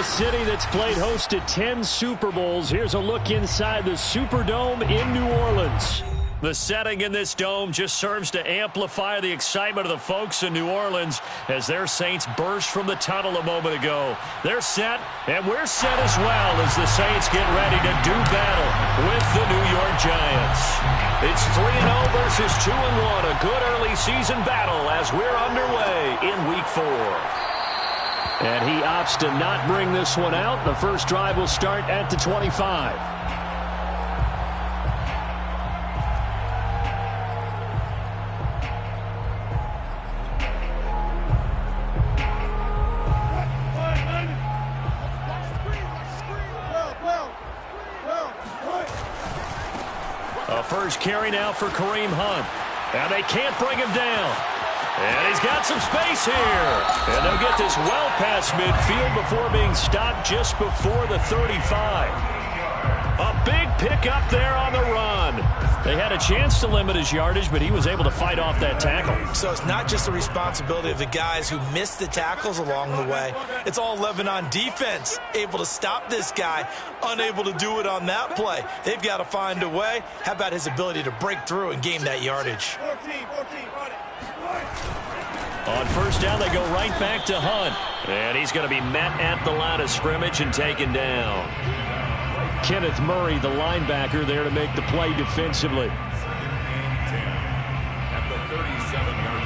a city that's played host to 10 Super Bowls, here's a look inside the Superdome in New Orleans. The setting in this dome just serves to amplify the excitement of the folks in New Orleans as their Saints burst from the tunnel a moment ago. They're set, and we're set as well as the Saints get ready to do battle with the New York Giants. It's 3-0 versus 2-1, a good early season battle as we're underway in Week 4. And he opts to not bring this one out. The first drive will start at the 25. First carry now for Kareem Hunt. And they can't bring him down. And he's got some space here. And they'll get this well past midfield before being stopped just before the 35. A big pickup there on the run. They had a chance to limit his yardage, but he was able to fight off that tackle. So it's not just the responsibility of the guys who missed the tackles along the way. It's all Lebanon defense, able to stop this guy, unable to do it on that play. They've got to find a way. How about his ability to break through and gain that yardage? On first down, they go right back to Hunt. And he's going to be met at the line of scrimmage and taken down. Kenneth Murray, the linebacker, there to make the play defensively. At the 37-yard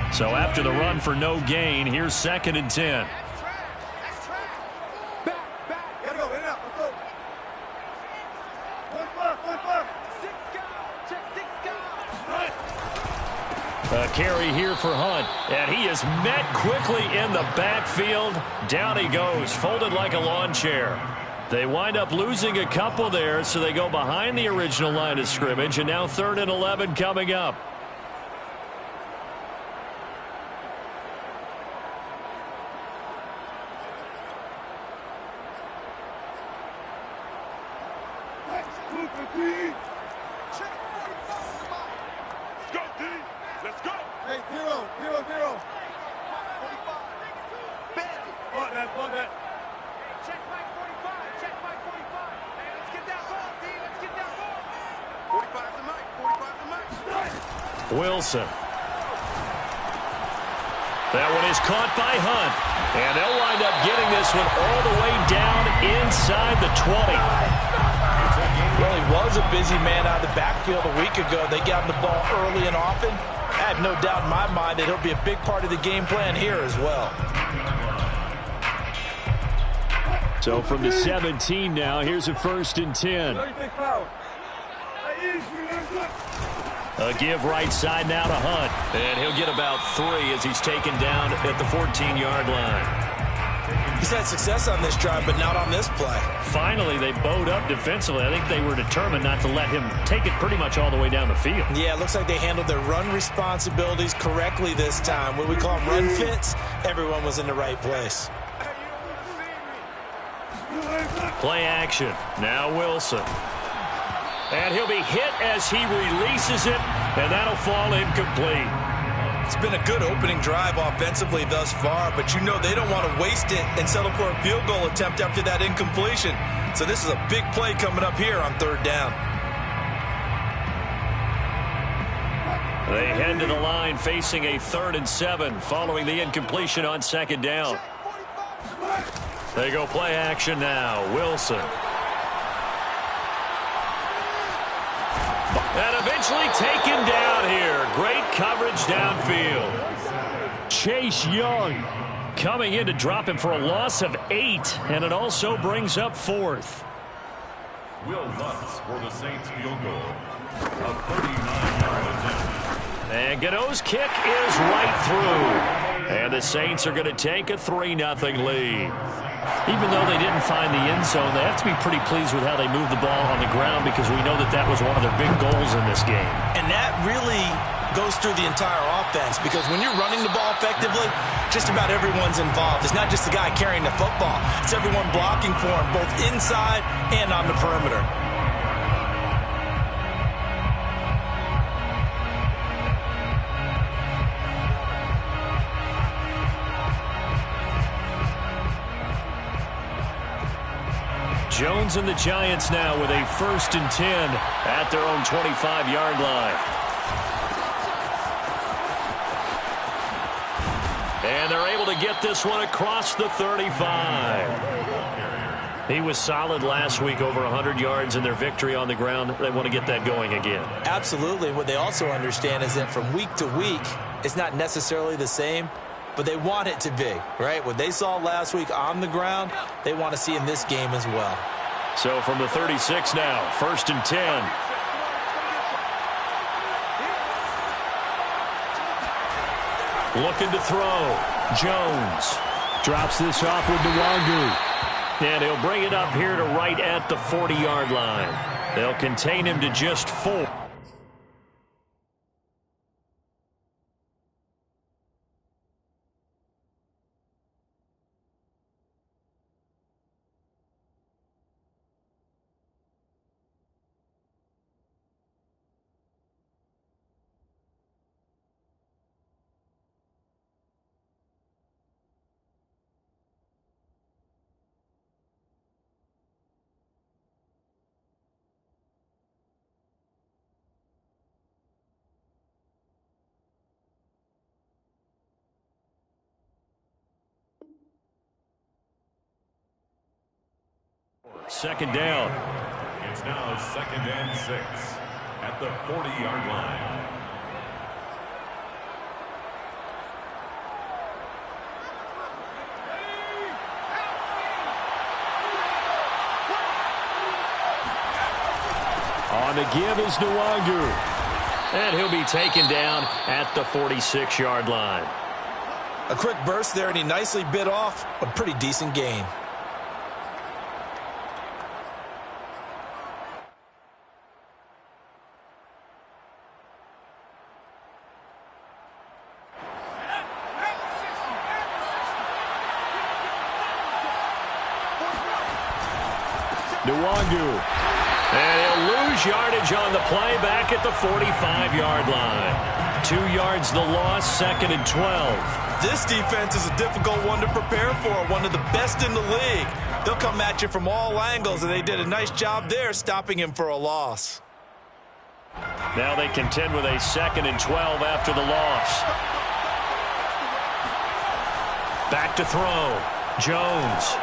line. So after the run for no gain, here's 2nd and 10. A carry here for Hunt, and he is met quickly in the backfield. Down he goes, folded like a lawn chair. They wind up losing a couple there, so they go behind the original line of scrimmage, and now 3rd and 11 coming up. Wilson. That one is caught by Hunt. And they'll wind up getting this one all the way down inside the 20. Well, he was a busy man out of the backfield a week ago. They got him the ball early and often. I have no doubt in my mind that he'll be a big part of the game plan here as well. So from the 17 now, here's a 1st and 10. A give right side now to Hunt. And he'll get about 3 as he's taken down at the 14-yard line. He's had success on this drive, but not on this play. Finally, they bowed up defensively. I think they were determined not to let him take it pretty much all the way down the field. Yeah, it looks like they handled their run responsibilities correctly this time. What we call them run fits, everyone was in the right place. Play action. Now Wilson. And he'll be hit as he releases it, and that'll fall incomplete. It's been a good opening drive offensively thus far, but you know they don't want to waste it and settle for a field goal attempt after that incompletion. So this is a big play coming up here on 3rd down. They head to the line facing a 3rd and 7 following the incompletion on 2nd down. They go play action now. Wilson. And eventually taken down here. Great coverage downfield. Chase Young coming in to drop him for a loss of 8. And it also brings up 4th. Will Lutz for the Saints field goal. A 39-yard attempt. And Gano's kick is right through. And the Saints are going to take a 3-0 lead. Even though they didn't find the end zone, they have to be pretty pleased with how they moved the ball on the ground because we know that that was one of their big goals in this game. And that really goes through the entire offense because when you're running the ball effectively, just about everyone's involved. It's not just the guy carrying the football. It's everyone blocking for him, both inside and on the perimeter. Jones and the Giants now with a 1st and 10 at their own 25-yard line. And they're able to get this one across the 35. He was solid last week, over 100 yards in their victory on the ground. They want to get that going again. Absolutely. What they also understand is that from week to week, it's not necessarily the same, but they want it to be, right? What they saw last week on the ground, they want to see in this game as well. So from the 36 now, 1st and 10. Looking to throw. Jones drops this off with Nwangu. And he'll bring it up here to right at the 40-yard line. They'll contain him to just 4. Second down. It's now 2nd and 6 at the 40-yard line. On the give is Nwangu. And he'll be taken down at the 46-yard line. A quick burst there, and he nicely bit off a pretty decent gain. Nwangu. And he'll lose yardage on the play back at the 45-yard line. 2 yards the loss, 2nd and 12. This defense is a difficult one to prepare for, one of the best in the league. They'll come at you from all angles, and they did a nice job there stopping him for a loss. Now they contend with a 2nd and 12 after the loss. Back to throw. Jones.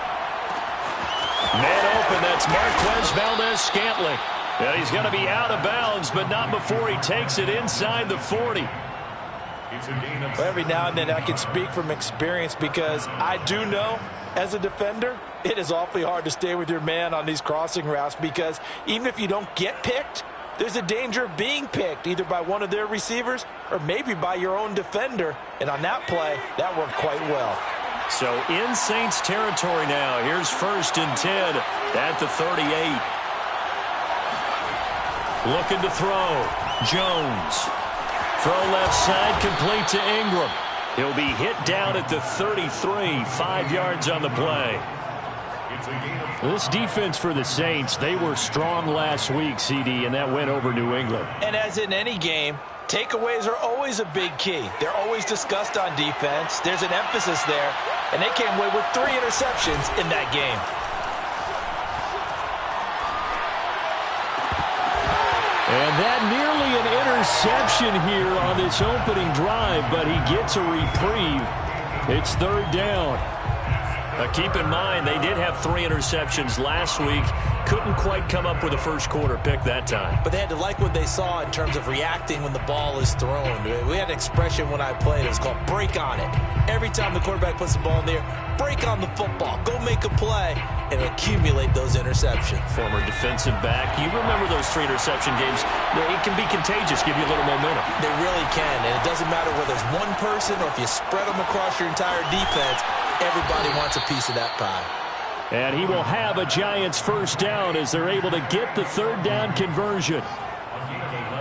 Man open, that's Marquez Valdez-Scantling. Yeah, he's going to be out of bounds, but not before he takes it inside the 40. Well, every now and then I can speak from experience, because I do know, as a defender, it is awfully hard to stay with your man on these crossing routes, because even if you don't get picked, there's a danger of being picked, either by one of their receivers or maybe by your own defender. And on that play, that worked quite well. So in Saints territory now. Here's 1st and 10 at the 38. Looking to throw. Jones. Throw left side, complete to Ingram. He'll be hit down at the 33, 5 yards on the play. This defense for the Saints, they were strong last week, CD, and that went over New England. And as in any game, takeaways are always a big key. They're always discussed on defense. There's an emphasis there, and they came away with 3 interceptions in that game. And that nearly an interception here on this opening drive, but he gets a reprieve. It's 3rd down. Keep in mind, they did have 3 interceptions last week. Couldn't quite come up with a first-quarter pick that time. But they had to like what they saw in terms of reacting when the ball is thrown. We had an expression when I played. It was called break on it. Every time the quarterback puts the ball in there, break on the football. Go make a play and accumulate those interceptions. Former defensive back. You remember those 3 interception games. It can be contagious, give you a little momentum. They really can, and it doesn't matter whether it's one person or if you spread them across your entire defense. Everybody wants a piece of that pie. And he will have a Giants first down as they're able to get the 3rd down conversion.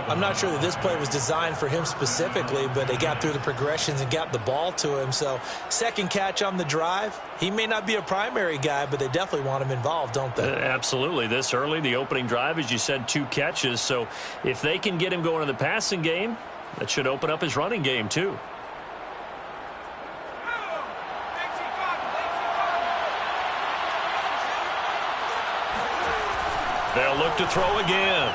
I'm not sure that this play was designed for him specifically, but they got through the progressions and got the ball to him. So 2nd catch on the drive. He may not be a primary guy, but they definitely want him involved, don't they? Absolutely. This early, the opening drive, as you said, 2 catches. So if they can get him going in the passing game, that should open up his running game too. They'll look to throw again.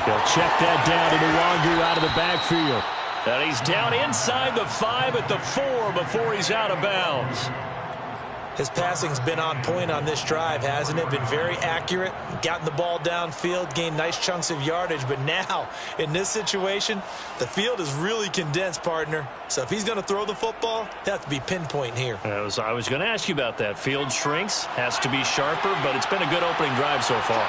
They'll check that down to Nwangu out of the backfield. And he's down inside the 5 at the 4 before he's out of bounds. His passing's been on point on this drive, hasn't it? Been very accurate, gotten the ball downfield, gained nice chunks of yardage. But now, in this situation, the field is really condensed, partner. So if he's going to throw the ball, it has to be pinpoint here. I was going to ask you about that. Field shrinks, has to be sharper, but it's been a good opening drive so far.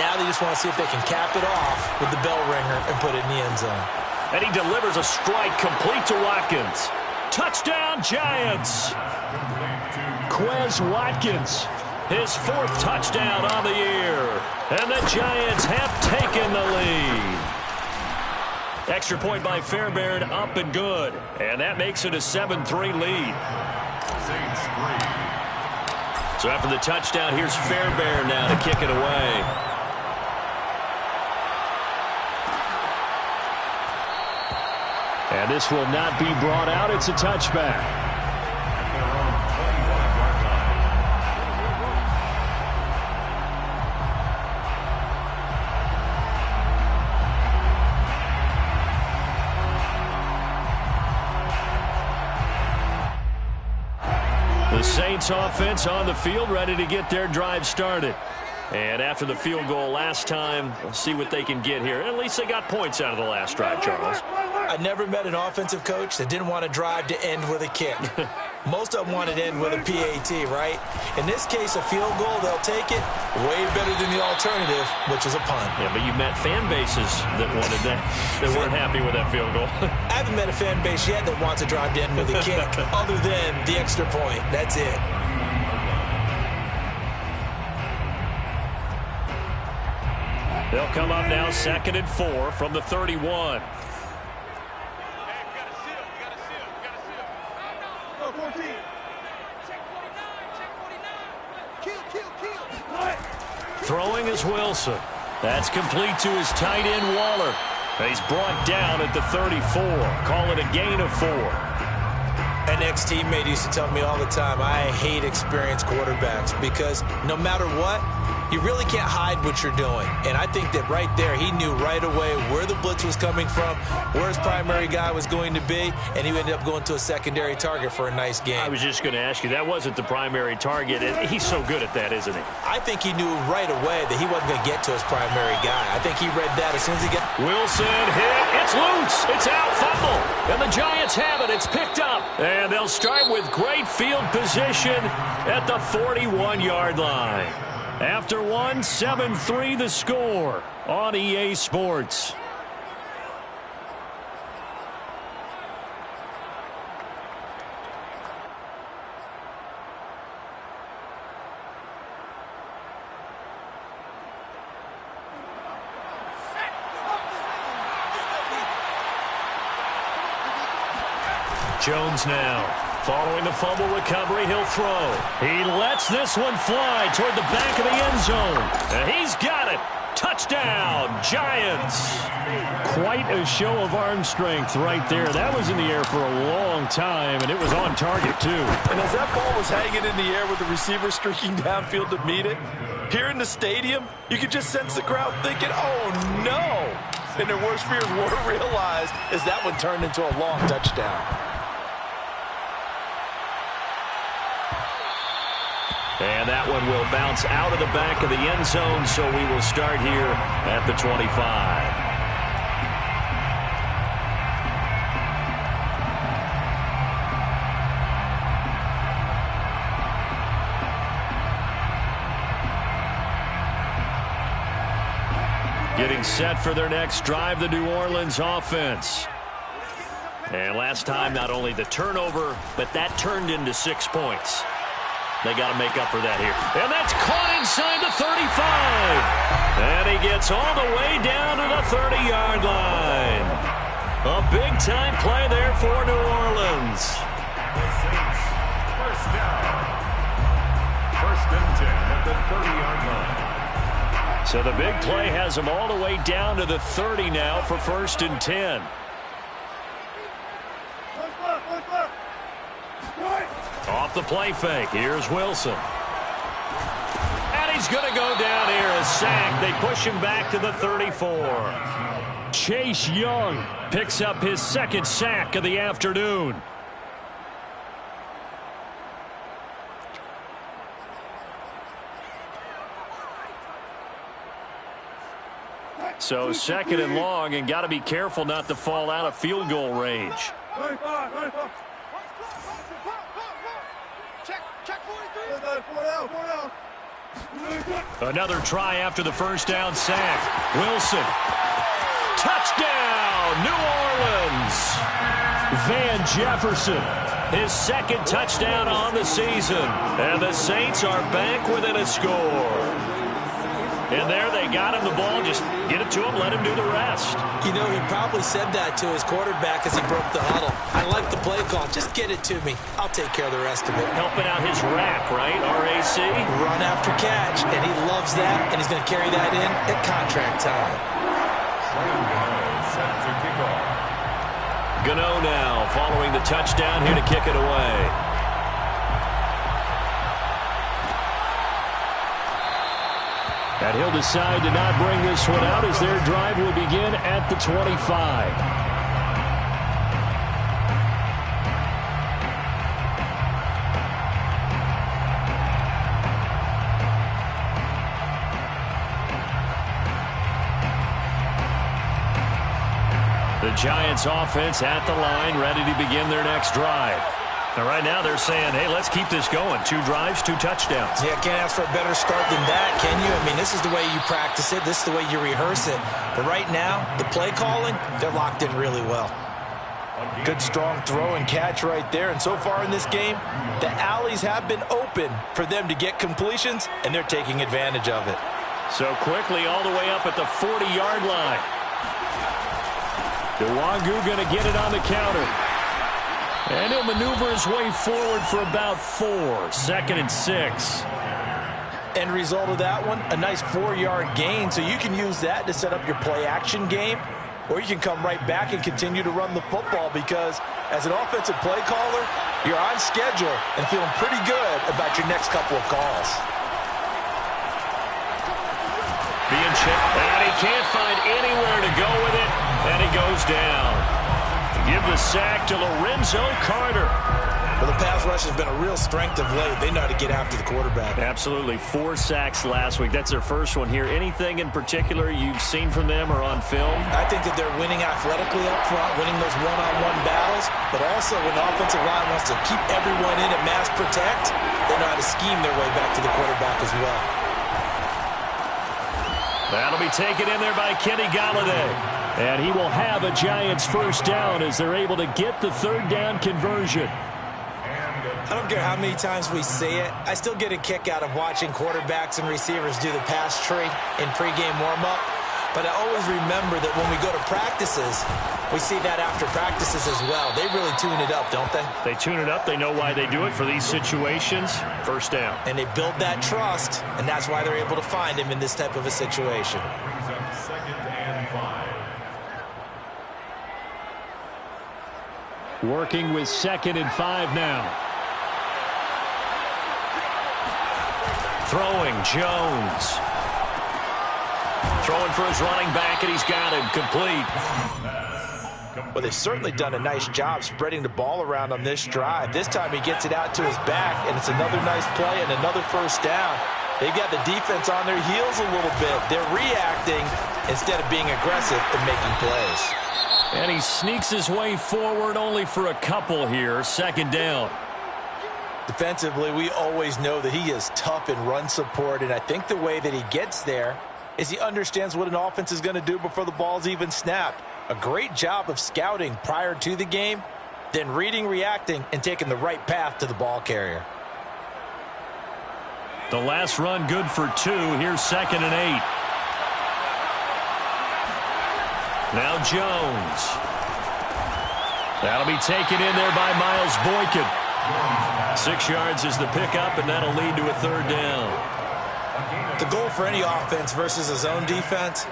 Now they just want to see if they can cap it off with the bell ringer and put it in the end zone. And he delivers a strike complete to Watkins. Touchdown, Giants! Quez Watkins, his 4th touchdown on the year. And the Giants have taken the lead. Extra point by Fairbairn, up and good. And that makes it a 7-3 lead. So after the touchdown, here's Fairbairn now to kick it away. And this will not be brought out. It's a touchback. The Saints offense on the field, ready to get their drive started. And after the field goal last time, we'll see what they can get here. At least they got points out of the last drive, Charles. I never met an offensive coach that didn't want a drive to end with a kick. Most of them wanted to end with a PAT, right? In this case, a field goal, they'll take it. Way better than the alternative, which is a punt. Yeah, but you met fan bases that wanted that, that weren't happy with that field goal. I haven't met a fan base yet that wants a drive to end with a kick, other than the extra point. That's it. They'll come up now 2nd and 4 from the 31. Throwing is Wilson. That's complete to his tight end, Waller. And he's brought down at the 34. Call it a gain of 4. An ex-teammate used to tell me all the time, I hate experienced quarterbacks because no matter what, you really can't hide what you're doing. And I think that right there, he knew right away where the blitz was coming from, where his primary guy was going to be, and he ended up going to a secondary target for a nice game. I was just going to ask you, that wasn't the primary target. And he's so good at that, isn't he? I think he knew right away that he wasn't going to get to his primary guy. I think he read that as soon as he got... Wilson hit. It's loose. It's out. Fumble. And the Giants have it. It's picked up. And they'll start with great field position at the 41-yard line. After 7-3 the score on EA Sports. Jones now. Following the fumble recovery, he'll throw. He lets this one fly toward the back of the end zone. And he's got it. Touchdown, Giants. Quite a show of arm strength right there. That was in the air for a long time, and it was on target, too. And as that ball was hanging in the air with the receiver streaking downfield to meet it, here in the stadium, you could just sense the crowd thinking, oh, no. And their worst fears were realized as that one turned into a long touchdown. And that one will bounce out of the back of the end zone, so we will start here at the 25. Getting set for their next drive, the New Orleans offense. And last time, not only the turnover, but that turned into 6 points. They got to make up for that here. And that's caught inside the 35. And he gets all the way down to the 30-yard line. A big-time play there for New Orleans. The Saints, first down. 1st and 10 at the 30-yard line. So the big play has them all the way down to the 30 now for 1st and 10. Off the play fake. Here's Wilson. And he's going to go down here. A sack. They push him back to the 34. Chase Young picks up his second sack of the afternoon. So second and long, and got to be careful not to fall out of field goal range. Another try after the first down sack. Wilson. Touchdown, New Orleans. Van Jefferson, his second touchdown on the season. And the Saints are back within a score. And there they got him the ball. Just get it to him, let him do the rest. You know, he probably said that to his quarterback as he broke the huddle. I like the play call. Just get it to me. I'll take care of the rest of it. Helping out his rack, right? RAC? Run after catch, and he loves that, and he's going to carry that in at contract time. Gano now following the touchdown here to kick it away. And he'll decide to not bring this one out as their drive will begin at the 25. The Giants offense at the line, ready to begin their next drive. And right now they're saying, hey, let's keep this going. 2 drives, 2 touchdowns. Yeah, can't ask for a better start than that, can you? I mean, this is the way you practice it. This is the way you rehearse it. But right now, the play calling, they're locked in really well. Good, strong throw and catch right there. And so far in this game, the alleys have been open for them to get completions, and they're taking advantage of it. So quickly all the way up at the 40-yard line. Nwangu going to get it on the counter. And he'll maneuver his way forward for about 4. 2nd and 6. End result of that one, a nice 4-yard gain. So you can use that to set up your play-action game, or you can come right back and continue to run the football because as an offensive play caller, you're on schedule and feeling pretty good about your next couple of calls. Being checked, and he can't find anywhere to go with it, and he goes down. Give the sack to Lorenzo Carter. Well, the pass rush has been a real strength of late. They know how to get after the quarterback. Absolutely. 4 sacks last week. That's their first one here. Anything in particular you've seen from them or on film? I think that they're winning athletically up front, winning those one-on-one battles, but also when the offensive line wants to keep everyone in and mass protect, they know how to scheme their way back to the quarterback as well. That'll be taken in there by Kenny Golladay. And he will have a Giants first down as they're able to get the 3rd down conversion. I don't care how many times we say it, I still get a kick out of watching quarterbacks and receivers do the pass tree in pregame warm-up. But I always remember that when we go to practices, we see that after practices as well. They really tune it up, don't they? They tune it up. They know why they do it for these situations. First down. And they build that trust, and that's why they're able to find him in this type of a situation. Working with 2nd and 5 now. Throwing, Jones. Throwing for his running back, and he's got him complete. Well, they've certainly done a nice job spreading the ball around on this drive. This time he gets it out to his back, and it's another nice play and another first down. They've got the defense on their heels a little bit. They're reacting instead of being aggressive and making plays. And he sneaks his way forward only for a couple here. 2nd down. Defensively, we always know that he is tough in run support, and I think the way that he gets there is he understands what an offense is going to do before the ball's even snapped. A great job of scouting prior to the game, then reading, reacting, and taking the right path to the ball carrier. The last run good for 2. Here's 2nd and 8. Now Jones. That'll be taken in there by Miles Boykin. 6 yards is the pickup, and that'll lead to a 3rd down. The goal for any offense versus a zone defense,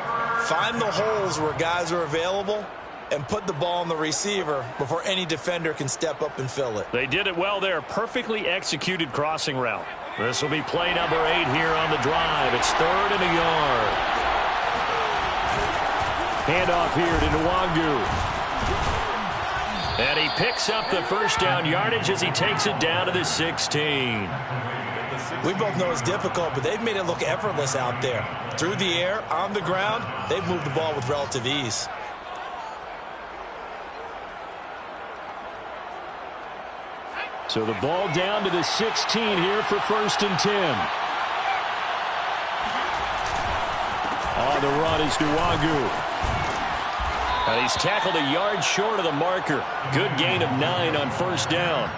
find the holes where guys are available and put the ball on the receiver before any defender can step up and fill it. They did it well there. Perfectly executed crossing route. This will be play number 8 here on the drive. It's 3rd and a yard. Handoff here to Nwangu. And he picks up the first down yardage as he takes it down to the 16. We both know it's difficult, but they've made it look effortless out there. Through the air, on the ground, they've moved the ball with relative ease. So the ball down to the 16 here for 1st and 10. On the run is Nwangu. And he's tackled a yard short of the marker. Good gain of 9 on 1st down.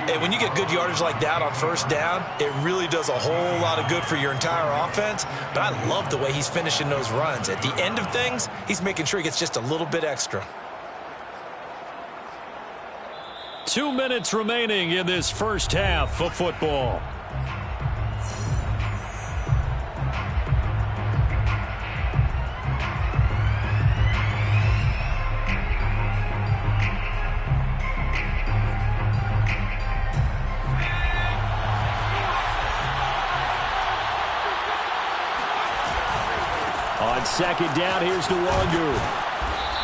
And when you get good yardage like that on 1st down, it really does a whole lot of good for your entire offense. But I love the way he's finishing those runs. At the end of things, he's making sure he gets just a little bit extra. 2 minutes remaining in this first half of football. On 2nd down, here's Nwangu.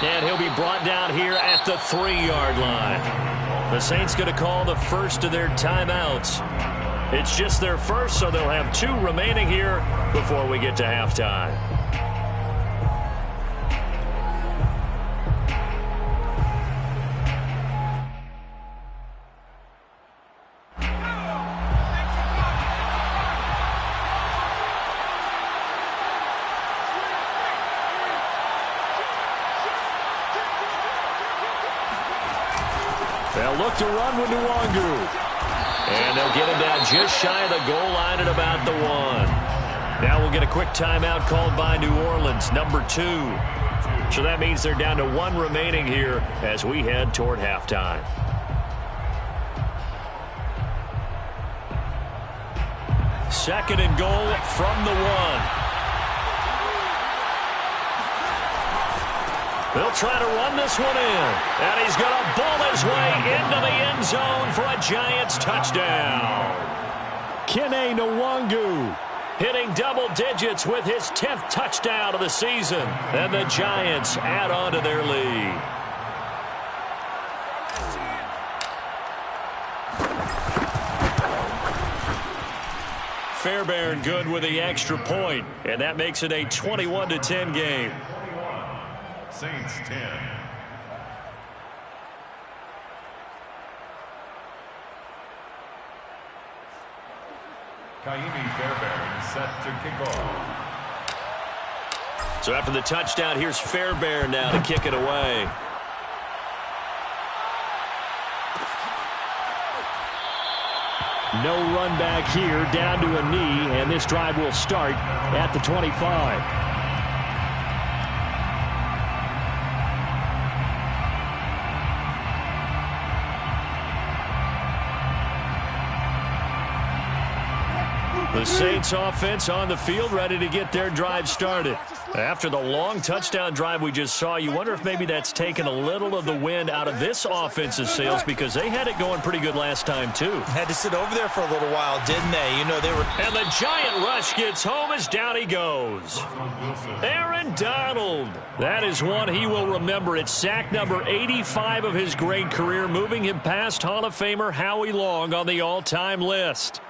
And he'll be brought down here at the 3-yard line. The Saints going to call the first of their timeouts. It's just their first, so they'll have 2 remaining here before we get to halftime. They'll look to run with Nwangu. And they'll get him down just shy of the goal line at about the 1. Now we'll get a quick timeout called by New Orleans, number 2. So that means they're down to 1 remaining here as we head toward halftime. Second and goal from the 1. They'll try to run this one in. And he's going to ball his way into the end zone for a Giants touchdown. Kene Nwangu hitting double digits with his 10th touchdown of the season. And the Giants add on to their lead. Fairbairn good with the extra point. And that makes it a 21-10 game. Saints 10. Kaimi Fairbairn set to kick off. So after the touchdown, here's Fairbairn now to kick it away. No run back here, down to a knee, and this drive will start at the 25. The Saints offense on the field, ready to get their drive started. After the long touchdown drive we just saw, you wonder if maybe that's taken a little of the wind out of this offense's sails, because they had it going pretty good last time, too. Had to sit over there for a little while, didn't they? You know, they were... And the giant rush gets home as down he goes. Aaron Donald. That is one he will remember. It's sack number 85 of his great career, moving him past Hall of Famer Howie Long on the all-time list.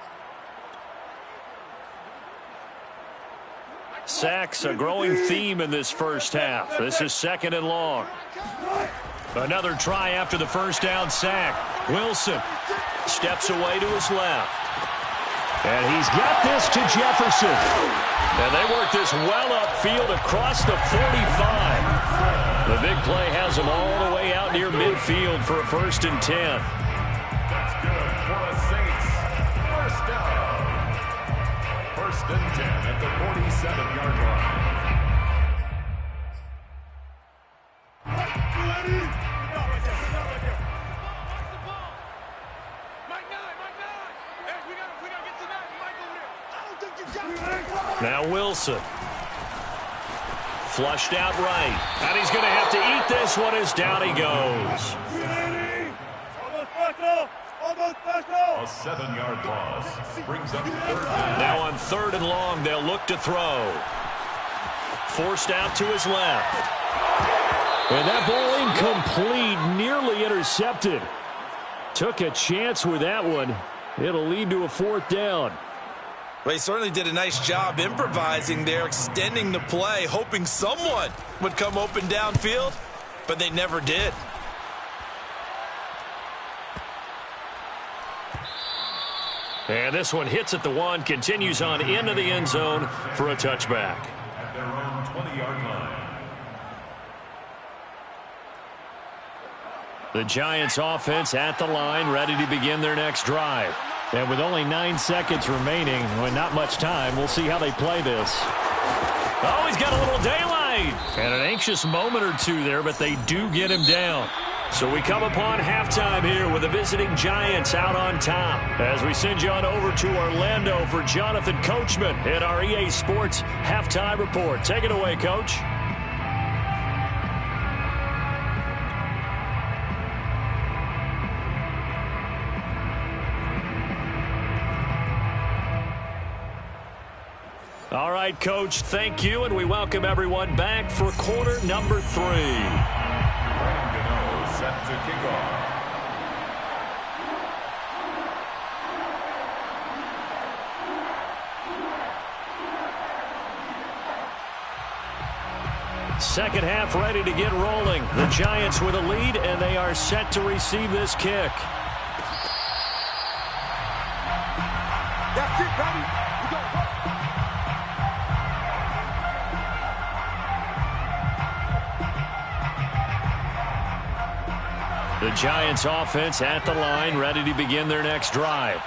Sacks, a growing theme in this first half. This is 2nd and long. Another try after the first down sack. Wilson steps away to his left. And he's got this to Jefferson. And they work this well upfield across the 45. The big play has them all the way out near midfield for a 1st and 10. That's good for the Saints. First down. 1st and 10 at the 47-yard line. Now Wilson. Flushed out right. And he's going to have to eat this one as down he goes. A 7-yard loss brings up 3rd down. Now on 3rd and long, they'll look to throw. Forced out to his left. And that ball incomplete, nearly intercepted. Took a chance with that one. It'll lead to a 4th down. Well, he certainly did a nice job improvising there, extending the play, hoping someone would come open downfield, but they never did. And this one hits at the 1, continues on into the end zone for a touchback. At their own 20-yard line. The Giants offense at the line, ready to begin their next drive. And with only 9 seconds remaining, with not much time, we'll see how they play this. Oh, he's got a little daylight. And an anxious moment or two there, but they do get him down. So we come upon halftime here with the visiting Giants out on top. As we send you on over to Orlando for Jonathan Coachman at our EA Sports Halftime Report. Take it away, Coach. All right, Coach, thank you, and we welcome everyone back for quarter number 3. Ryan Gano set to kick off. Second half ready to get rolling. The Giants with a lead, and they are set to receive this kick. That's it, baby. We go. The Giants offense at the line, ready to begin their next drive.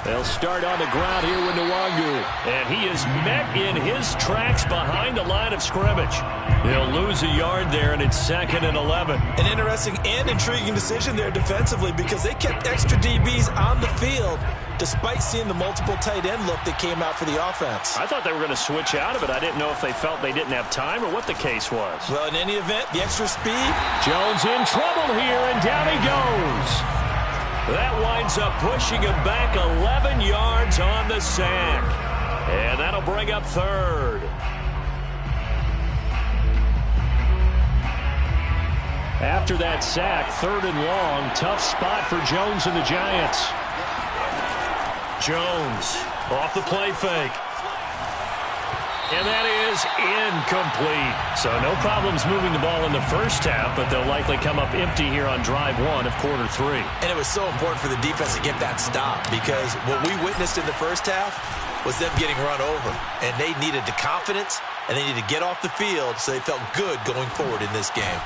They'll start on the ground here with Nwangu. And he is met in his tracks behind the line of scrimmage. They'll lose a yard there, and it's 2nd and 11. An interesting and intriguing decision there defensively because they kept extra DBs on the field despite seeing the multiple tight end look that came out for the offense. I thought they were going to switch out of it. I didn't know if they felt they didn't have time or what the case was. Well, in any event, the extra speed. Jones in trouble here, and down he goes. That winds up pushing him back 11 yards on the sack. And that'll bring up 3rd. After that sack, 3rd and long, tough spot for Jones and the Giants. Jones off the play fake. And that is incomplete. So no problems moving the ball in the first half, but they'll likely come up empty here on drive 1 of quarter 3. And it was so important for the defense to get that stop because what we witnessed in the first half was them getting run over. And they needed the confidence, and they needed to get off the field so they felt good going forward in this game.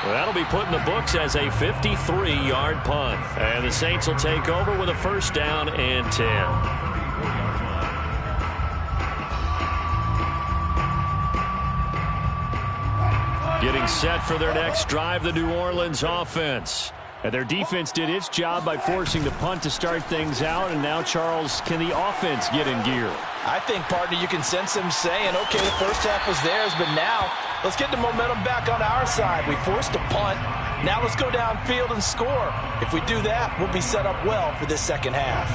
That'll be put in the books as a 53-yard punt. And the Saints will take over with a 1st down and 10. Getting set for their next drive, the New Orleans offense. And their defense did its job by forcing the punt to start things out. And now, Charles, can the offense get in gear? I think, partner, you can sense them saying, okay, the first half was theirs, but now let's get the momentum back on our side. We forced a punt. Now let's go downfield and score. If we do that, we'll be set up well for this second half.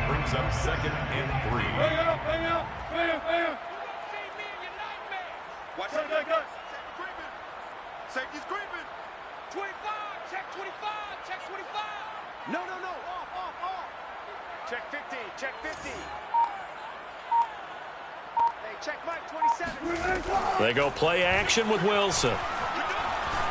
Brings up 2nd and 3. Hang out. Watch that guy. Safety's creeping. 25, check 25, check 25. No. Off. Check 50, check 50. Hey, check Mike, 27. They go play action with Wilson.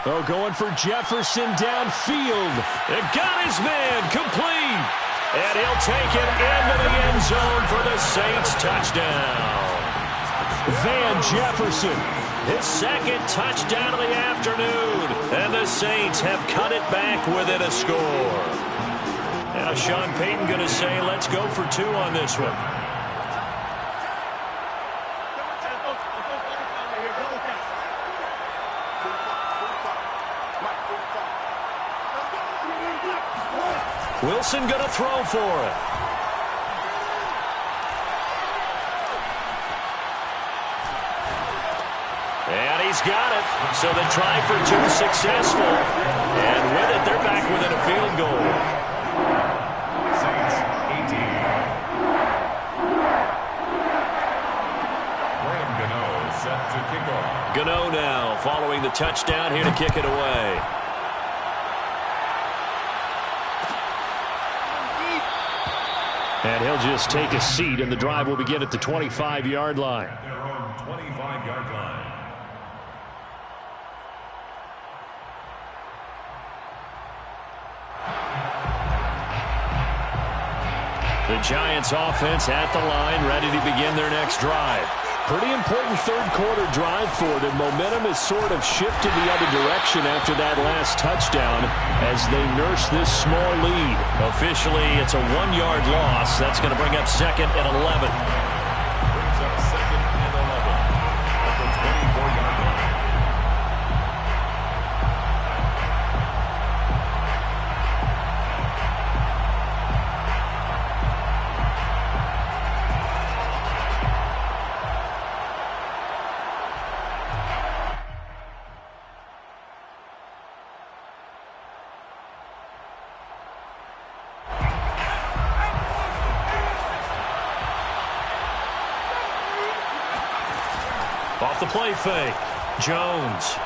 Oh, going for Jefferson downfield. It got his man complete. And he'll take it into the end zone for the Saints touchdown. Van Jefferson, his 2nd touchdown of the afternoon. And the Saints have cut it back within a score. Now Sean Payton going to say, let's go for 2 on this one. Wilson going to throw for it. And he he's got it. So the try for two successful. And with it, they're back within a field goal. Saints 18. Graham Gano set to kick off. Gano now following the touchdown here to kick it away. And he'll just take a seat, and the drive will begin at the 25-yard line. At their own 25-yard line. The Giants offense at the line, ready to begin their next drive. Pretty important third-quarter drive for them. Momentum has sort of shifted the other direction after that last touchdown as they nurse this small lead. Officially, it's a 1-yard loss. That's going to bring up 2nd and 11. Brings up 2nd and 11 at the 24-yard line. Off the play fake. Jones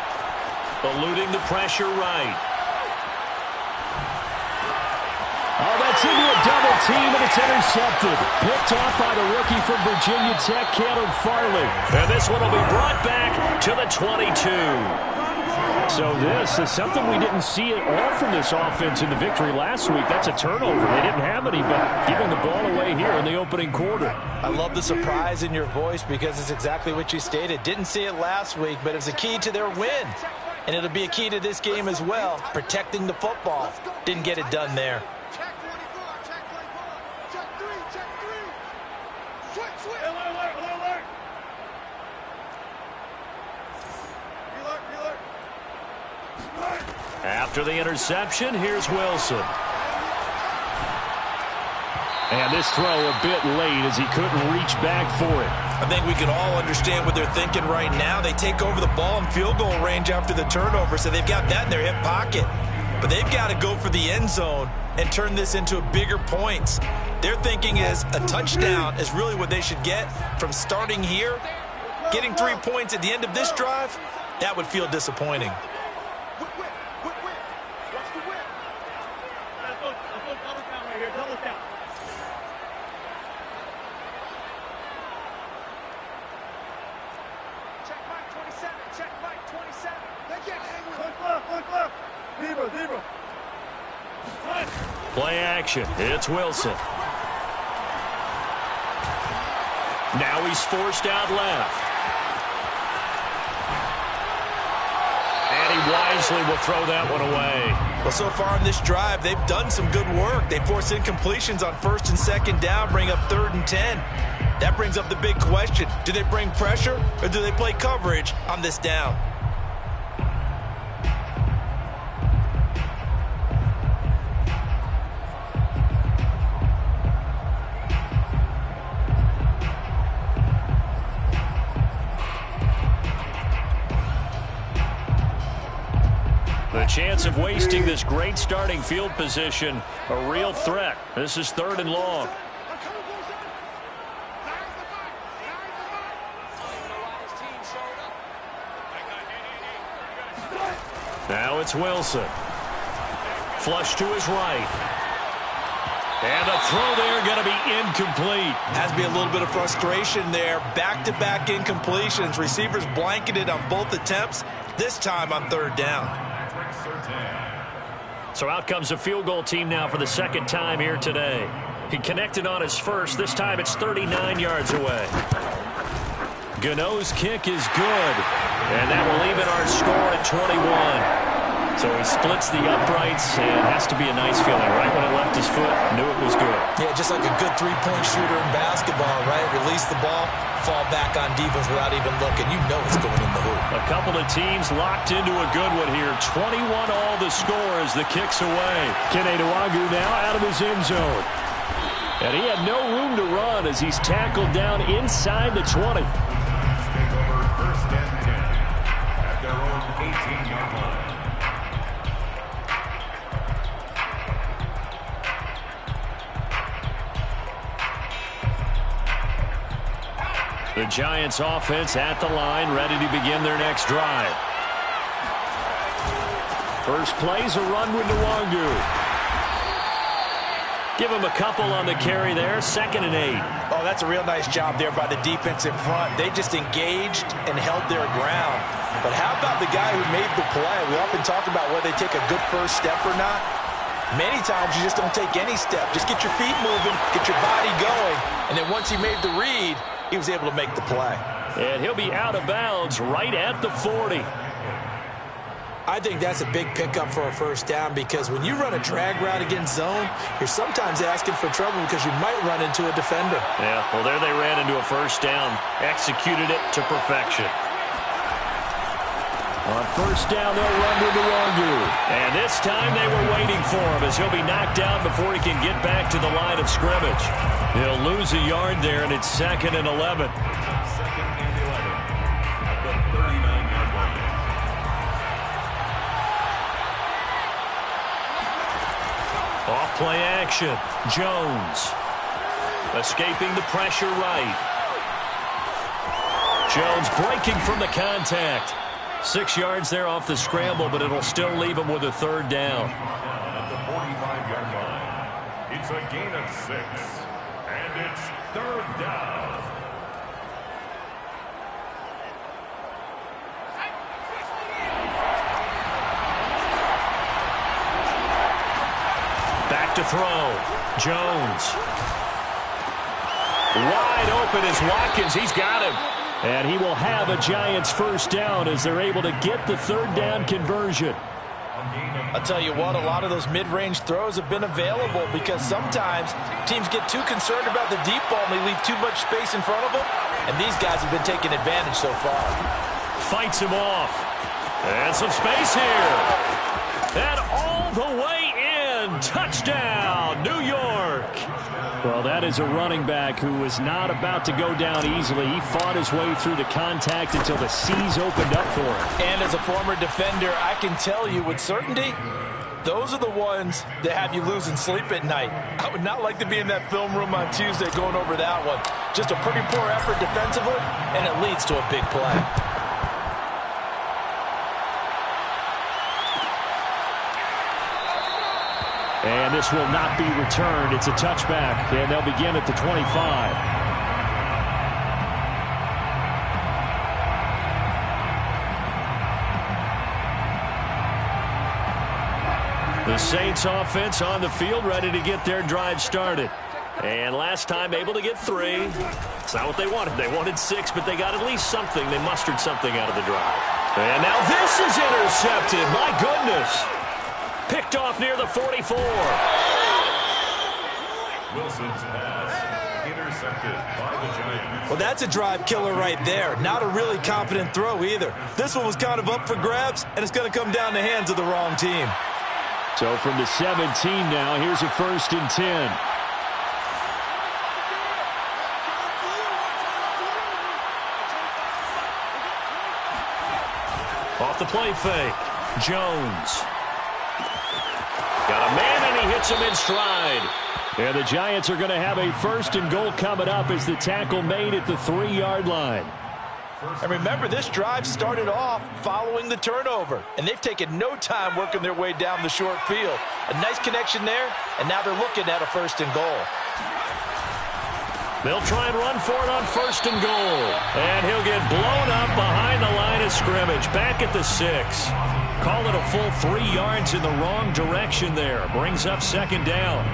eluding the pressure right. Oh, that's into a double team, and it's intercepted. Picked off by the rookie from Virginia Tech, Caleb Farley. And this one will be brought back to the 22. So this is something we didn't see at all from this offense in the victory last week. That's a turnover. They didn't have any, but giving the ball away here in the opening quarter. I love the surprise in your voice because it's exactly what you stated. Didn't see it last week, but it was a key to their win. And it'll be a key to this game as well, protecting the football. Didn't get it done there. Check 24, check 24. Check 3, check 3. Switch, switch. Alert, alert, alert. Alert, alert. After the interception, here's Wilson. And this throw a bit late as he couldn't reach back for it. I think we can all understand what they're thinking right now. They take over the ball in field goal range after the turnover, so they've got that in their hip pocket. But they've got to go for the end zone and turn this into bigger points. Their thinking is a touchdown is really what they should get from starting here. Getting 3 points at the end of this drive, that would feel disappointing. Whip, whip, whip, whip. Watch the whip. Let's go double down right here. Double down. Check Mike 27. Check Mike 27. They get angry. Look left. Zebra. Play action. It's Wilson. Now he's forced out left. And he wisely will throw that one away. Well, so far in this drive, they've done some good work. They forced incompletions on 1st and 2nd down, bring up 3rd and 10. That brings up the big question. Do they bring pressure or do they play coverage on this down? The chance of wasting this great starting field position, a real threat. This is 3rd and long. Now it's Wilson. Flush to his right. And a throw there going to be incomplete. Has to be a little bit of frustration there. Back-to-back incompletions. Receivers blanketed on both attempts, this time on 3rd down. So out comes a field goal team now for the 2nd time here today. He connected on his first. This time it's 39 yards away. Gano's kick is good. And that will even our score at 21. So he splits the uprights, and it has to be a nice feeling. Right when it left his foot, knew it was good. Yeah, just like a good three-point shooter in basketball, right? Release the ball, fall back on defense without even looking. You know it's going in the hoop. A couple of teams locked into a good one here. 21 all the score as the kick's away. Kene Nwangwu now out of his end zone. And he had no room to run as he's tackled down inside the 20. The Giants offense at the line, ready to begin their next drive. First play's a run with Nwangu. Give him a couple on the carry there, 2nd and 8. Oh, that's a real nice job there by the defense in front. They just engaged and held their ground. But how about the guy who made the play? We often talk about whether they take a good first step or not. Many times you just don't take any step. Just get your feet moving, get your body going, and then once he made the read, he was able to make the play. And he'll be out of bounds right at the 40. I think that's a big pickup for a first down because when you run a drag route against zone, you're sometimes asking for trouble because you might run into a defender. Yeah, well, there they ran into a first down. Executed it to perfection. On first down, they'll run with Nwangu. And this time they were waiting for him as he'll be knocked down before he can get back to the line of scrimmage. He'll lose a yard there, and it's 2nd and 11. 2nd and 11 at the 39-yard line. Off play action. Jones. Escaping the pressure right. Jones breaking from the contact. 6 yards there off the scramble, but it'll still leave him with a 3rd down. At the 45-yard line, it's a gain of 6, and it's 3rd down. Back to throw. Jones. Wide open is Watkins. He's got him. And he will have a Giants first down as they're able to get the 3rd down conversion. I'll tell you what, a lot of those mid-range throws have been available because sometimes teams get too concerned about the deep ball and they leave too much space in front of them. And these guys have been taking advantage so far. Fights him off. And some space here. And all the way in. Touchdown, New York. Well, that is a running back who was not about to go down easily. He fought his way through the contact until the seas opened up for him. And as a former defender, I can tell you with certainty, those are the ones that have you losing sleep at night. I would not like to be in that film room on Tuesday going over that one. Just a pretty poor effort defensively, and it leads to a big play. And this will not be returned. It's a touchback, and they'll begin at the 25. The Saints offense on the field, ready to get their drive started. And last time able to get 3. It's not what they wanted. They wanted 6, but they got at least something. They mustered something out of the drive. And now this is intercepted. My goodness. Picked off near the 44. Wilson's pass intercepted by the Giants. Well, that's a drive killer right there. Not a really confident throw either. This one was kind of up for grabs, and it's going to come down the hands of the wrong team. So from the 17 now, here's a 1st and 10. Off the play fake. Jones. Got a man, and he hits him in stride. And the Giants are going to have a 1st and goal coming up as the tackle made at the 3-yard line. And remember, this drive started off following the turnover, and they've taken no time working their way down the short field. A nice connection there, and now they're looking at a 1st and goal. They'll try and run for it on 1st and goal. And he'll get blown up behind the line of scrimmage, back at the 6. Call it a full 3 yards in the wrong direction there. Brings up 2nd down.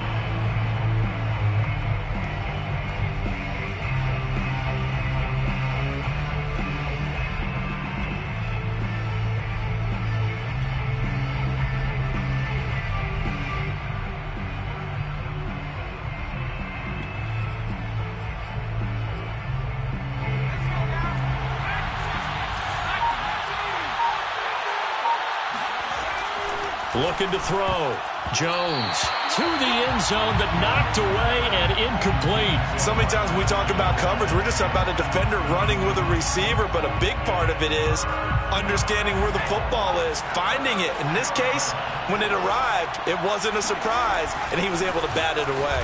Looking to throw. Jones to the end zone, but knocked away and incomplete. So many times when we talk about coverage, we're just about a defender running with a receiver, but a big part of it is understanding where the football is, finding it. In this case, when it arrived, it wasn't a surprise, and he was able to bat it away.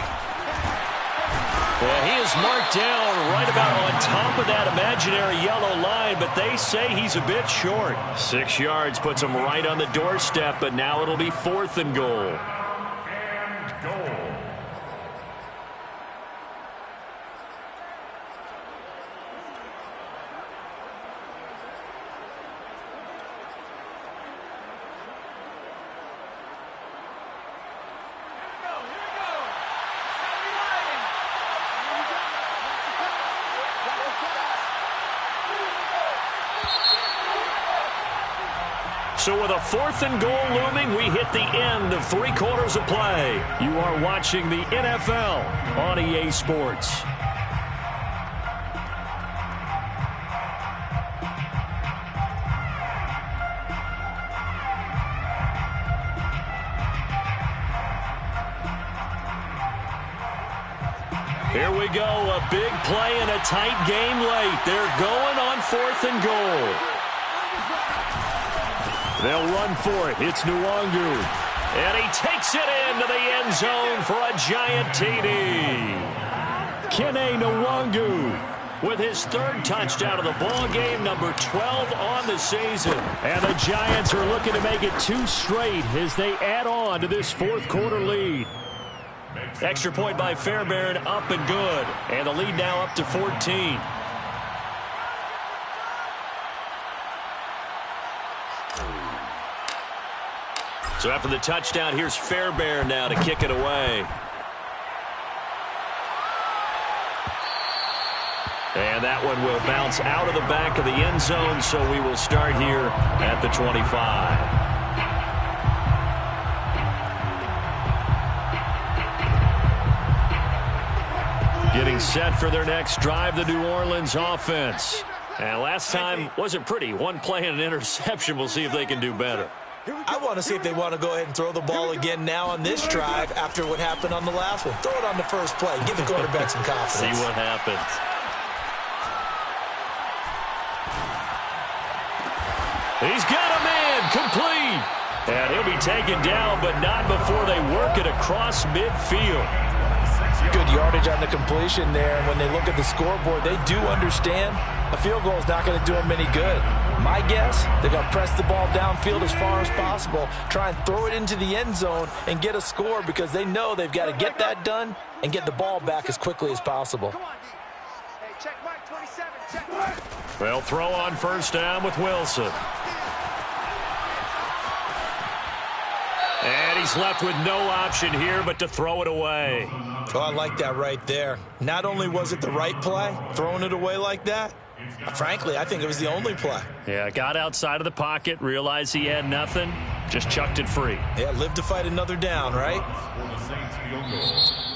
Well, he is marked down right about on top of that imaginary yellow line, but they say he's a bit short. 6 yards puts him right on the doorstep, but now it'll be 4th and goal. And goal. So with a 4th and goal looming, we hit the end of 3 quarters of play. You are watching the NFL on EA Sports. Here we go, a big play and a tight game late. They're going on 4th and goal. They'll run for it. It's Nwangwu. And he takes it into the end zone for a giant TD. Kene Nwangwu with his 3rd touchdown of the ball game, number 12 on the season. And the Giants are looking to make it 2 straight as they add on to this 4th quarter lead. Extra point by Fairbairn, up and good. And the lead now up to 14. So after the touchdown, here's Fairbairn now to kick it away. And that one will bounce out of the back of the end zone, so we will start here at the 25. Getting set for their next drive, the New Orleans offense. And last time wasn't pretty. 1 play and an interception. We'll see if they can do better. I want to see if they want to go ahead and throw the ball again now on this drive after what happened on the last one. Throw it on the first play. Give the quarterback some confidence. See what happens. He's got a man complete. And he'll be taken down, but not before they work it across midfield. Good yardage on the completion there. And when they look at the scoreboard, they do understand a field goal is not going to do them any good. My guess, they're going to press the ball downfield as far as possible, try and throw it into the end zone and get a score because they know they've got to get that done and get the ball back as quickly as possible. Hey, check Mike, 27, check Mike. They'll throw on first down with Wilson. And he's left with no option here but to throw it away. Oh, I like that right there. Not only was it the right play, throwing it away like that, frankly, I think it was the only play. Yeah, got outside of the pocket, realized he had nothing, just chucked it free. Yeah, live to fight another down, right?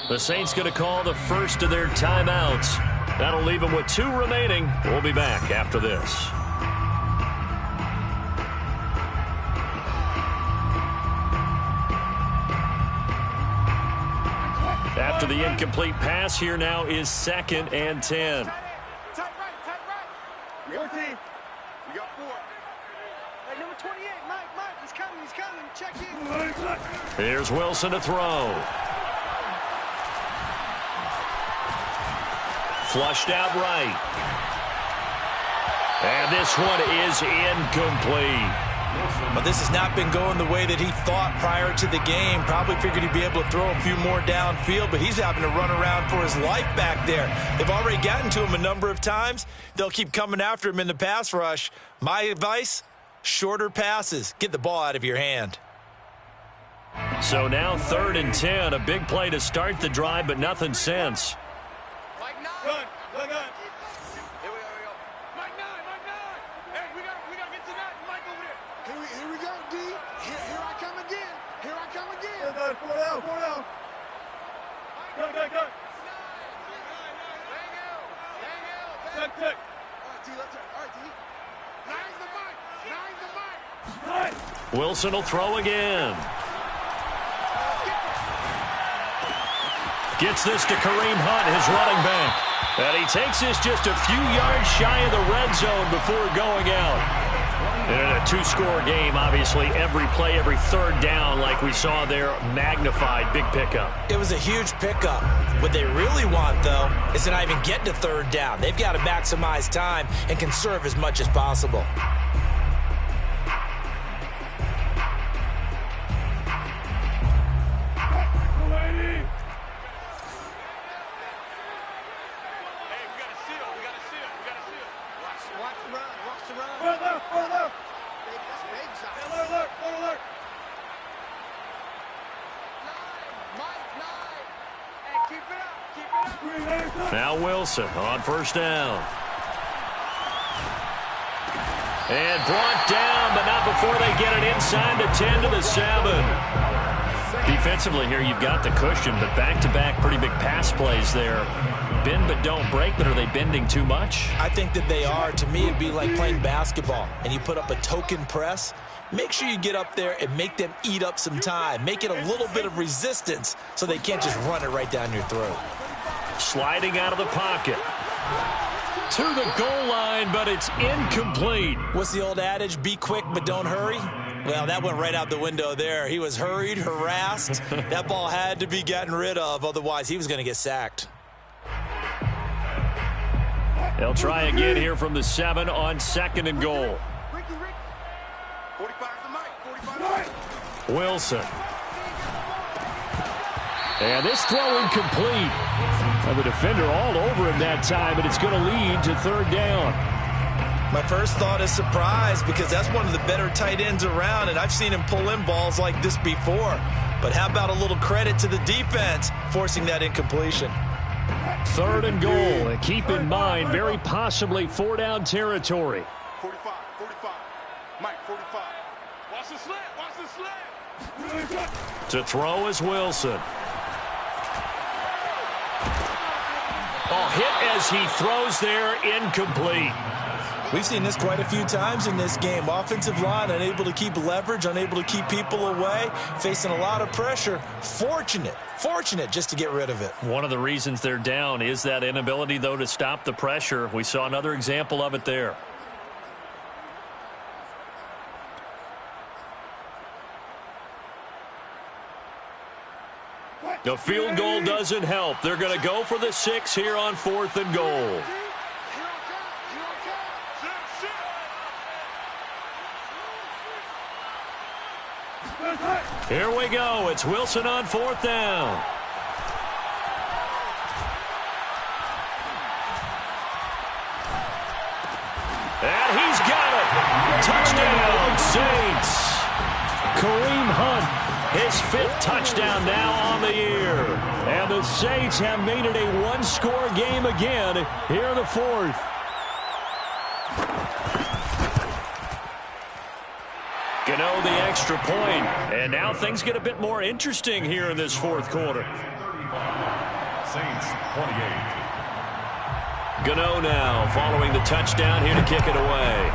The Saints going to call the first of their timeouts. That'll leave them with 2 remaining. We'll be back after this. After the incomplete pass, here now is 2nd and 10. Tight right, tight right. Your team. We got 4. Hey, number 28, Mike, he's coming. Check in. Here's Wilson to throw. Flushed out right. And this one is incomplete. But this has not been going the way that he thought prior to the game. Probably figured he'd be able to throw a few more downfield, but he's having to run around for his life back there. They've already gotten to him a number of times. They'll keep coming after him in the pass rush. My advice, shorter passes. Get the ball out of your hand. So now 3rd and 10, a big play to start the drive, but nothing since. Mike 9. Good. Here we go. Mike 9. Hey, we got to get to that. Mike over there. Here we go, D. Here I come again. Good. 4 down. Good. Dang out. Check. All right, D, let's turn. All right, D. Nine's the mic. Wilson will throw again. Gets this to Kareem Hunt, his running back. And he takes this just a few yards shy of the red zone before going out. In a two-score game, obviously, every play, every third down, like we saw there, magnified, big pickup. It was a huge pickup. What they really want, though, is to not even get to third down. They've got to maximize time and conserve as much as possible. Now Wilson on first down. And brought down, but not before they get it inside the 10 to the 7. Defensively here, you've got the cushion, but back-to-back pretty big pass plays there. Bend but don't break, but are they bending too much? I think that they are. To me, it'd be like playing basketball, and you put up a token press. Make sure you get up there and make them eat up some time. Make it a little bit of resistance so they can't just run it right down your throat. Sliding out of the pocket. To the goal line, but it's incomplete. What's the old adage? Be quick, but don't hurry. Well, that went right out the window there. He was hurried, harassed. That ball had to be gotten rid of. Otherwise, he was going to get sacked. They'll try again here from the 7 on 2nd and goal. 45 the mic. 45. Wilson. And this throw incomplete. And the defender all over him that time, but it's going to lead to third down. My first thought is surprise, because that's one of the better tight ends around, and I've seen him pull in balls like this before. But how about a little credit to the defense forcing that incompletion? 3rd and goal. And keep in mind, very possibly 4-down territory. 45. Mike, 45. Watch the slant. Watch the slant. To throw is Wilson. Oh, hit as he throws there, incomplete. We've seen this quite a few times in this game. Offensive line unable to keep leverage, unable to keep people away, facing a lot of pressure. Fortunate just to get rid of it. One of the reasons they're down is that inability, though, to stop the pressure. We saw another example of it there. The field goal doesn't help. They're going to go for the 6 here on 4th and goal. Here we go. It's Wilson on 4th down. And he's got it. Touchdown, Saints. Kareem Hunt. His 5th touchdown now on the year. And the Saints have made it a one-score game again here in the 4th. Gano the extra point. And now things get a bit more interesting here in this 4th quarter. Saints 28. Gano now following the touchdown here to kick it away.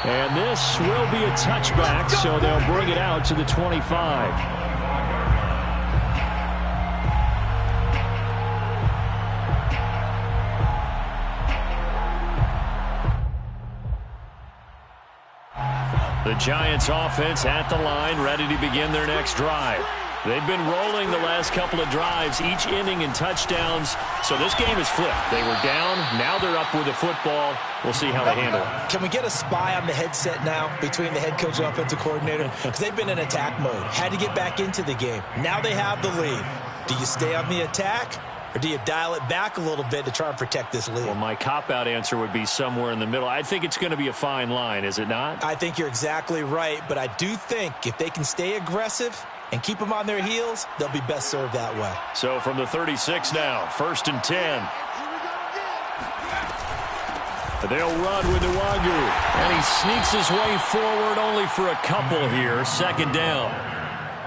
And this will be a touchback, so they'll bring it out to the 25. The Giants offense at the line, ready to begin their next drive. They've been rolling the last couple of drives, each inning in touchdowns. So this game is flipped. They were down. Now they're up with the football. We'll see how they handle it. Can we get a spy on the headset now between the head coach and offensive coordinator? Because they've been in attack mode. Had to get back into the game. Now they have the lead. Do you stay on the attack, or do you dial it back a little bit to try and protect this lead? Well, my cop-out answer would be somewhere in the middle. I think it's going to be a fine line, is it not? I think you're exactly right, but I do think if they can stay aggressive and keep them on their heels, they'll be best served that way. So from the 36 now, 1st and 10. They'll run with Nwangu, and he sneaks his way forward only for a couple here. 2nd down.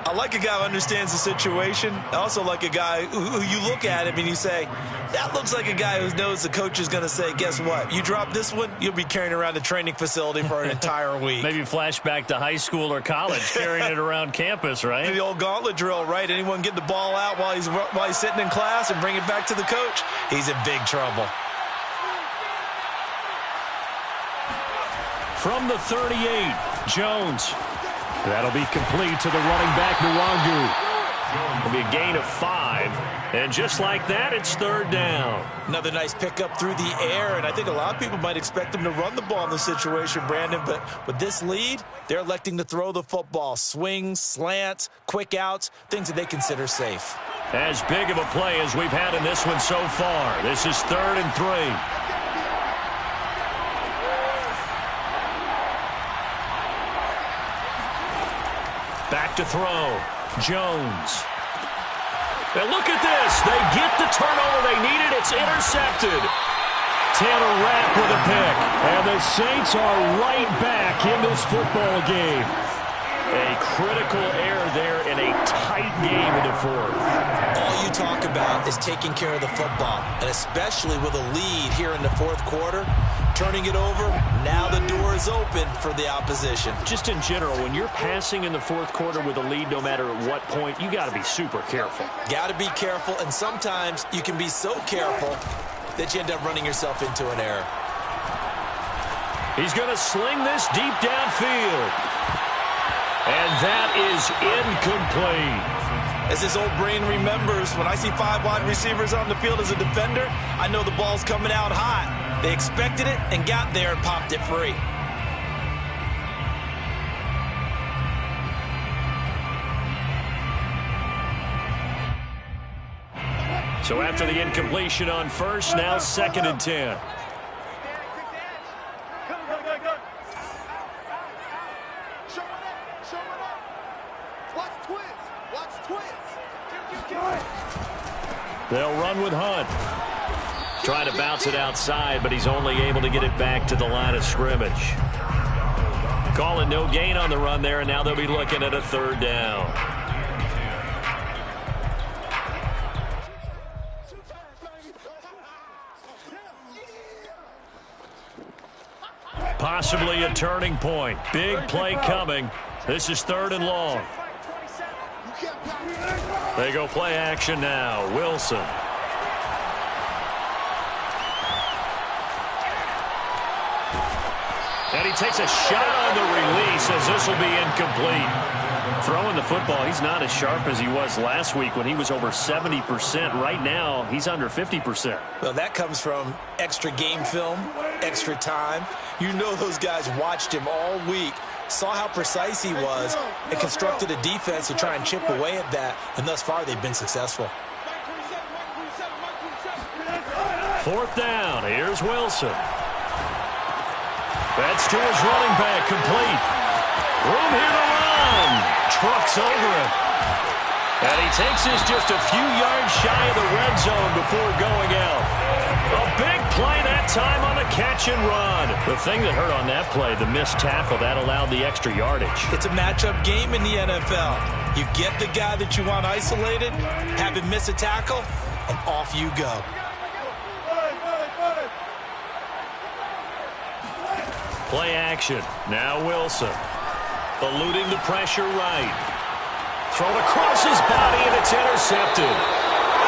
I like a guy who understands the situation. I also like a guy who you look at him and you say, that looks like a guy who knows the coach is going to say, guess what? You drop this one, you'll be carrying around the training facility for an entire week. Maybe flashback to high school or college, carrying it around campus, right? The old gauntlet drill, right? Anyone get the ball out while he's sitting in class and bring it back to the coach? He's in big trouble. From the 38, Jones. That'll be complete to the running back, Nwangu. It'll be a gain of 5. And just like that, it's third down. Another nice pickup through the air, and I think a lot of people might expect them to run the ball in this situation, Brandon, but with this lead, they're electing to throw the football. Swings, slants, quick outs, things that they consider safe. As big of a play as we've had in this one so far. This is 3rd and 3. Back to throw. Jones. Now look at this. They get the turnover they needed. It's intercepted. Taylor Rapp with a pick. And the Saints are right back in this football game. A critical error there in a tight game in the 4th. All you talk about is taking care of the football, and especially with a lead here in the 4th quarter, turning it over, now the door is open for the opposition. Just in general, when you're passing in the 4th quarter with a lead, no matter at what point, you got to be super careful. Got to be careful, and sometimes you can be so careful that you end up running yourself into an error. He's going to sling this deep downfield. And that is incomplete. As his old brain remembers, when I see 5 wide receivers on the field as a defender, I know the ball's coming out hot. They expected it and got there and popped it free. So after the incompletion on first, now 2nd and 10. They'll run with Hunt. Trying to bounce it outside, but he's only able to get it back to the line of scrimmage. Calling no gain on the run there, and now they'll be looking at a 3rd down. Possibly a turning point. Big play coming. This is 3rd and long. They go play action now. Wilson. And he takes a shot on the release as this will be incomplete. Throwing the football, he's not as sharp as he was last week when he was over 70%. Right now, he's under 50%. Well, that comes from extra game film, extra time. You know those guys watched him all week, saw how precise he was, and constructed a defense to try and chip away at that, and thus far they've been successful. 4th down. Here's Wilson. That's to his running back, complete. Room here to run. Trucks over him. And he takes this just a few yards shy of the red zone before going out. A big play that time on the catch and run. The thing that hurt on that play, the missed tackle, that allowed the extra yardage. It's a matchup game in the NFL. You get the guy that you want isolated, have him miss a tackle, and off you go. Play action. Now Wilson. Eluding the pressure right. Thrown across his body, and it's intercepted.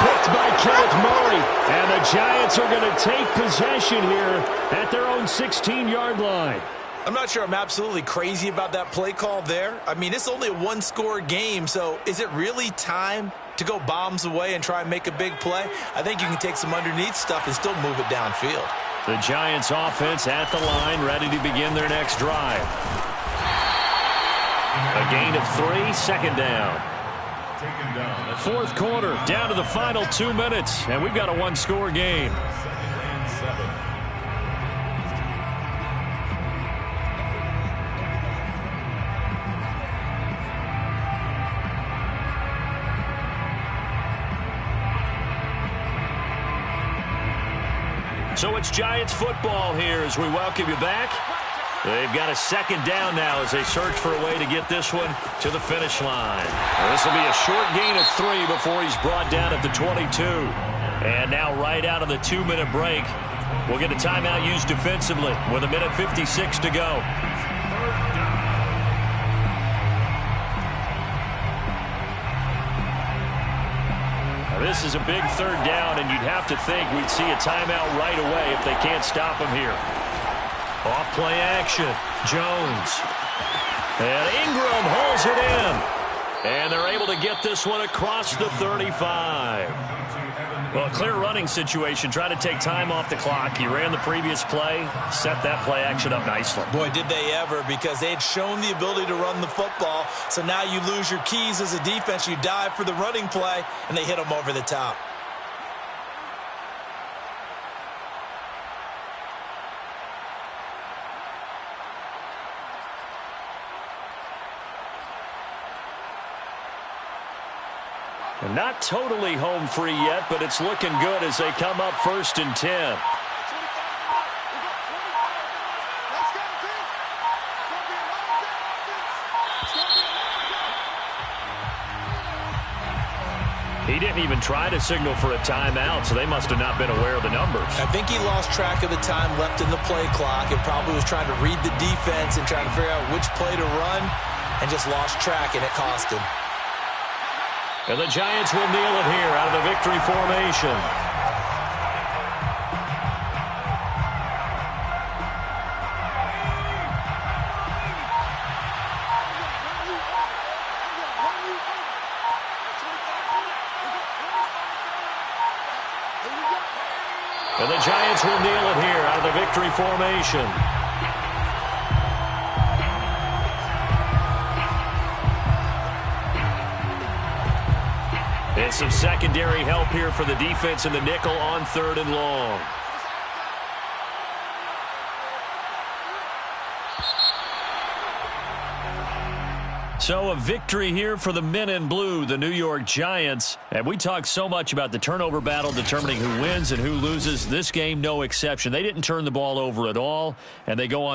Picked by Kenneth Murray. And the Giants are going to take possession here at their own 16-yard line. I'm not sure I'm absolutely crazy about that play call there. I mean, it's only a 1-score game, so is it really time to go bombs away and try and make a big play? I think you can take some underneath stuff and still move it downfield. The Giants offense at the line, ready to begin their next drive. A gain of 3, 2nd down. 4th quarter, down to the final 2 minutes, and we've got a 1-score game. So it's Giants football here as we welcome you back. They've got a 2nd down now as they search for a way to get this one to the finish line. This will be a short gain of 3 before he's brought down at the 22. And now right out of the 2-minute break, we'll get a timeout used defensively with 1:56 to go. This is a big 3rd down, and you'd have to think we'd see a timeout right away if they can't stop him here. Off play action. Jones. And Ingram hauls it in. And they're able to get this one across the 35. Well, a clear running situation. Try to take time off the clock. He ran the previous play, set that play action up nicely. Boy, did they ever, because they had shown the ability to run the football. So now you lose your keys as a defense. You dive for the running play, and they hit them over the top. And not totally home free yet, but it's looking good as they come up 1st and 10. He didn't even try to signal for a timeout, so they must have not been aware of the numbers. I think he lost track of the time left in the play clock and probably was trying to read the defense and trying to figure out which play to run and just lost track, and it cost him. And the Giants will kneel it here out of the victory formation. And the Giants will kneel it here out of the victory formation. And some secondary help here for the defense in the nickel on 3rd and long. So a victory here for the men in blue, the New York Giants. And we talk so much about the turnover battle determining who wins and who loses. This game, no exception. They didn't turn the ball over at all, and they go on